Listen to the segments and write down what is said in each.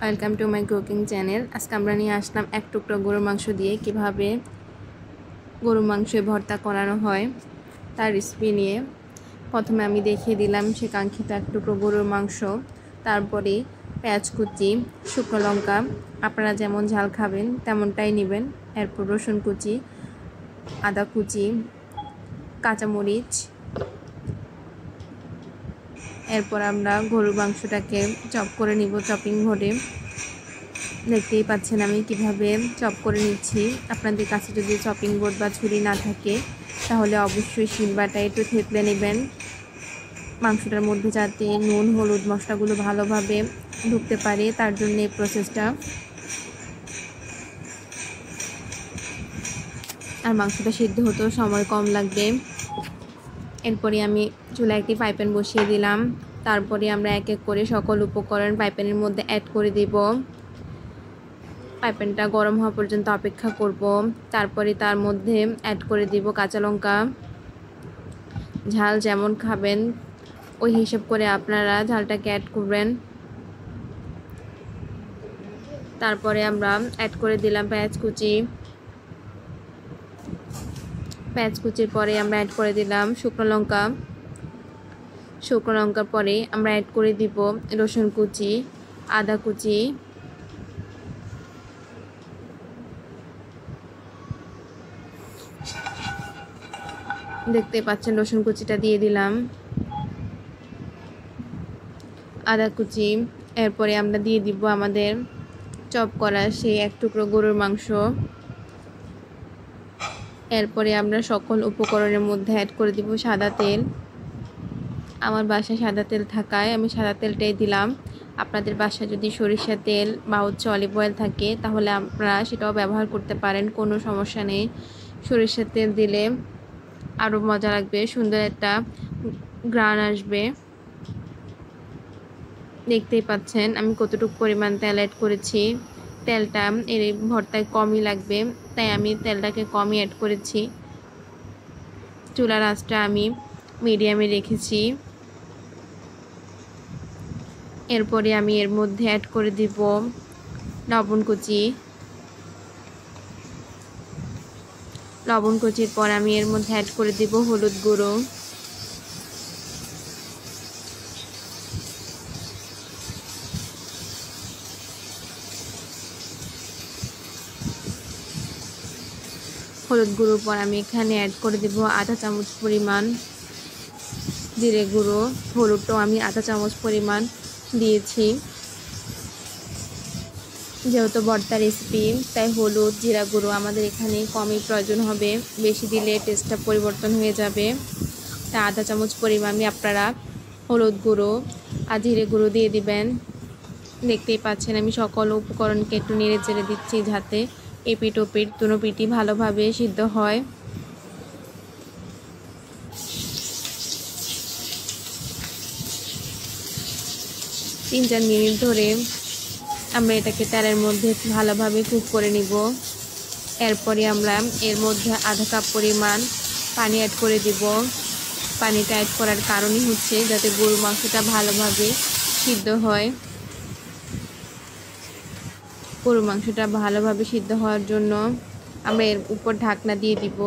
Welcome to my cooking channel. আজকে আমরা নিয়ে আসলাম এক টুকরো গরুর মাংস দিয়ে কিভাবে গরুর মাংসে ভর্তা করানো হয় তার রেসিপি নিয়ে। প্রথমে আমি দেখিয়ে দিলাম সে কাঙ্ক্ষিত এক টুকরো গরুর মাংস, তারপরে পেঁয়াজ কুচি, শুকনো লঙ্কা, আপনারা যেমন ঝাল খাবেন তেমনটাই নেবেন, এরপর রসুন কুচি, আদা কুচি, কাঁচামরিচ। এরপর আমরা গরুর মাংসটাকে চপ করে নিব চপিং বোর্ডে। দেখতেই পাচ্ছেন আমি কিভাবে চপ করে নিচ্ছি। আপনাদের কাছে যদি চপিং বোর্ড বা ছুরি না থাকে তাহলে অবশ্যই শিলবাটায় একটু থেতলে নেবেন, মাংসটার মধ্যে যাতে নুন হলুদ মশলাগুলো ভালোভাবে ঢুকতে পারে, তার জন্য এই প্রসেসটা। আর মাংসটা সিদ্ধ হতেও সময় কম লাগবে। এরপরে আমি চুলায় একটি ফ্রাই প্যান বসিয়ে দিলাম। তারপরে আমরা এক এক করে সকল উপকরণ ফ্রাই প্যানের মধ্যে অ্যাড করে দেব। ফ্রাই প্যানটা গরম হওয়া পর্যন্ত অপেক্ষা করব। তারপরে তার মধ্যে অ্যাড করে দিব কাঁচা লঙ্কা। ঝাল যেমন খাবেন ওই হিসাব করে আপনারা ঝালটাকে অ্যাড করবেন। তারপরে আমরা অ্যাড করে দিলাম পেঁয়াজ কুচি। পেঁয়াজ কুচির পরে আমরা অ্যাড করে দিলাম শুকনো লঙ্কা। শুকনো লঙ্কার পরে আমরা অ্যাড করে দিব রসুন কুচি, আদা কুচি, দেখতে পাচ্ছেন রসুন কুচিটা দিয়ে দিলাম, আদা কুচি। এরপরে আমরা দিয়ে দিব আমাদের চপ করা সেই এক টুকরো গরুর মাংস। এরপরে আমরা সকল উপকরণের মধ্যে অ্যাড করে দিব সাদা তেল। আমার বাসায় সাদা তেল থাকায় আমি সাদা তেলটাই দিলাম। আপনাদের বাসায় যদি সরিষার তেল বা অলিভ অয়েল থাকে তাহলে আপনারা সেটাও ব্যবহার করতে পারেন, কোনো সমস্যা নেই। সরিষার তেল দিলে আরও মজা লাগবে, সুন্দর একটা ঘ্রাণ আসবে। দেখতেই পাচ্ছেন আমি কতটুকু পরিমাণ তেল অ্যাড করেছি। তেলটা এর ভর্তায় কমই লাগবে, তাই আমি তেলটাকে কমই অ্যাড করেছি। চুলার আঁচটা আমি মিডিয়ামে রেখেছি। এরপরে আমি এর মধ্যে অ্যাড করে দিব লবণ কুচি। লবণ কুচির পর আমি এর মধ্যে অ্যাড করে দিব হলুদ গুঁড়ো। হলুদ গুঁড়োর পর আমি এখানে অ্যাড করে দেব আধা চামচ পরিমাণ জিরে গুঁড়ো। হলুদটাও আমি আধা চামচ পরিমাণ দিয়েছি, যেহেতু ভর্তা রেসিপি তাই হলুদ জিরা গুঁড়ো আমাদের এখানে কমই প্রয়োজন হবে, বেশি দিলে টেস্টটা পরিবর্তন হয়ে যাবে। তাই আধা চামচ পরিমাণে আপনারা হলুদ গুঁড়ো আর জিরে গুঁড়ো দিয়ে দিবেন। দেখতেই পাচ্ছেন আমি সকল উপকরণকে একটু নেড়ে চেড়ে দিচ্ছি যাতে এপিঠ ওপিঠ দুনো পিঠই ভালোভাবে সিদ্ধ হয়। তিন চার মিনিট ধরে আমরা এটাকে তেলের মধ্যে ভালোভাবে কুক করে নিব। এরপরে আমরা এর মধ্যে আধা কাপ পরিমাণ পানি অ্যাড করে দিব। পানিটা অ্যাড করার কারণই হচ্ছে যাতে গরুর মাংসটা ভালোভাবে সিদ্ধ হয়। গরুর মাংসটা ভালোভাবে সিদ্ধ হওয়ার জন্য আমরা এর উপর ঢাকনা দিয়ে দিব,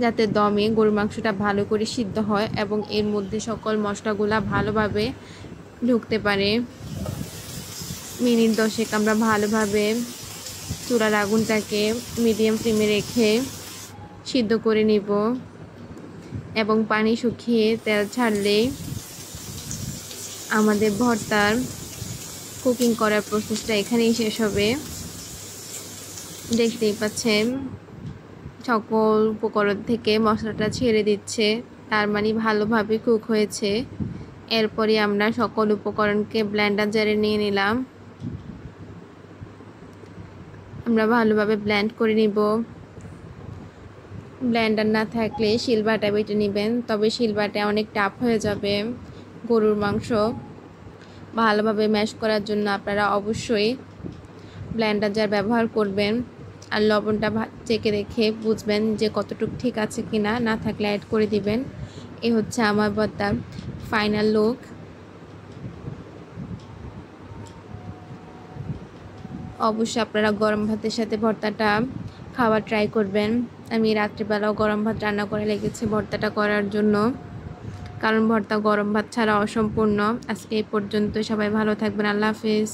যাতে দমে গরুর মাংসটা ভালো করে সিদ্ধ হয় এবং এর মধ্যে সকল মশলাগুলা ভালোভাবে ঢুকতে পারে। মিনিট 10 আমরা ভালোভাবে চুলার আগুনটাকে মিডিয়াম ফ্লেমে রেখে সিদ্ধ করে নিব এবং পানি শুকিয়ে তেল ছাড়লে আমাদের ভর্তার কুকিং করার প্রসেসটা এখানেই শেষ হবে। দেখতেই পাচ্ছেন সকল উপকরণ থেকে মশলাটা ছেড়ে দিচ্ছে, তার মানে ভালোভাবে কুক হয়েছে। এরপরে আমরা সকল উপকরণকে ব্লেন্ডার জারে নিয়ে নিলাম। আমরা ভালোভাবে ব্লেন্ড করে নিব। ব্লেন্ডার না থাকলে শিলবাটা বেটে নেবেন, তবে শিলবাটা অনেক টাফ হয়ে যাবে। গরুর মাংস ভালোভাবে ম্যাশ করার জন্য আপনারা অবশ্যই ব্লেন্ডার জার ব্যবহার করবেন। আর লবণটা চেখে দেখে বুঝবেন যে কতটুকু ঠিক আছে কিনা, না থাকলে অ্যাড করে দিবেন। এ হচ্ছে আমার ভর্তার ফাইনাল লুক। অবশ্যই আপনারা গরম ভাতের সাথে ভর্তাটা খাওয়ার ট্রাই করবেন। আমি রাত্রিবেলাও গরম ভাত রান্না করে লেগেছি ভর্তাটা করার জন্য, কারণ ভর্তা গরম ভাত ছাড়া অসম্পূর্ণ। আজকে এই পর্যন্ত, সবাই ভালো থাকবেন। আল্লাহ হাফেজ।